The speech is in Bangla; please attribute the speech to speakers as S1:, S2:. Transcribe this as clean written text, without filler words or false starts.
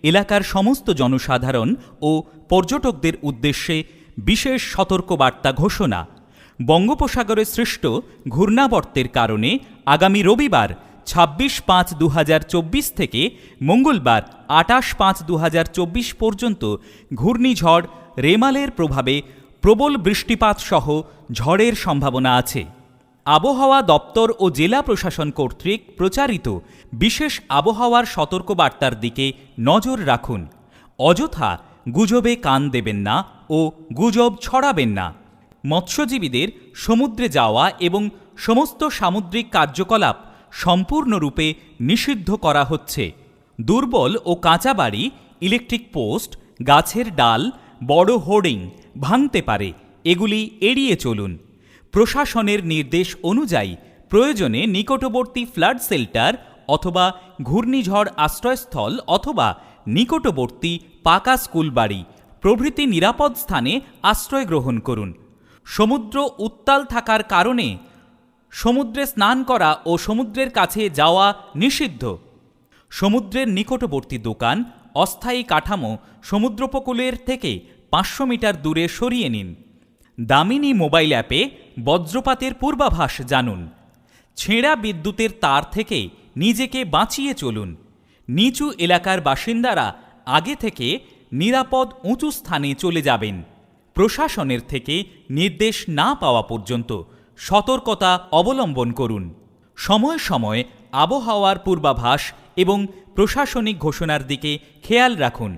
S1: এলাকার সমস্ত জনসাধারণ ও পর্যটকদের উদ্দেশ্যে বিশেষ সতর্কবার্তা ঘোষণা। বঙ্গোপসাগরে সৃষ্ট ঘূর্ণাবর্তের কারণে আগামী রবিবার 26/5/2024 থেকে মঙ্গলবার 28/5/2024 পর্যন্ত ঘূর্ণিঝড় রেমালের প্রভাবে প্রবল বৃষ্টিপাত সহ ঝড়ের সম্ভাবনা আছে। আবহাওয়া দপ্তর ও জেলা প্রশাসন কর্তৃক প্রচারিত বিশেষ আবহাওয়ার সতর্কবার্তার দিকে নজর রাখুন। অযথা গুজবে কান দেবেন না ও গুজব ছড়াবেন না। মৎস্যজীবীদের সমুদ্রে যাওয়া এবং সমস্ত সামুদ্রিক কার্যকলাপ সম্পূর্ণরূপে নিষিদ্ধ করা হচ্ছে। দুর্বল ও কাঁচা বাড়ি, ইলেকট্রিক পোস্ট, গাছের ডাল, বড় হোর্ডিং ভাঙতে পারে, এগুলি এড়িয়ে চলুন। প্রশাসনের নির্দেশ অনুযায়ী প্রয়োজনে নিকটবর্তী ফ্লাড শেল্টার অথবা ঘূর্ণিঝড় আশ্রয়স্থল অথবা নিকটবর্তী পাকা স্কুল বাড়ি প্রভৃতি নিরাপদ স্থানে আশ্রয় গ্রহণ করুন। সমুদ্র উত্তাল থাকার কারণে সমুদ্রে স্নান করা ও সমুদ্রের কাছে যাওয়া নিষিদ্ধ। সমুদ্রের নিকটবর্তী দোকান, অস্থায়ী কাঠামো সমুদ্রোপকূলের থেকে 500 মিটার দূরে সরিয়ে নিন। দামিনী মোবাইল অ্যাপে বজ্রপাতের পূর্বাভাস জানুন। ছেঁড়া বিদ্যুতের তার থেকে নিজেকে বাঁচিয়ে চলুন। নিচু এলাকার বাসিন্দারা আগে থেকে নিরাপদ উঁচু স্থানে চলে যাবেন। প্রশাসনের থেকে নির্দেশ না পাওয়া পর্যন্ত সতর্কতা অবলম্বন করুন। সময় সময় আবহাওয়ার পূর্বাভাস এবং প্রশাসনিক ঘোষণার দিকে খেয়াল রাখুন।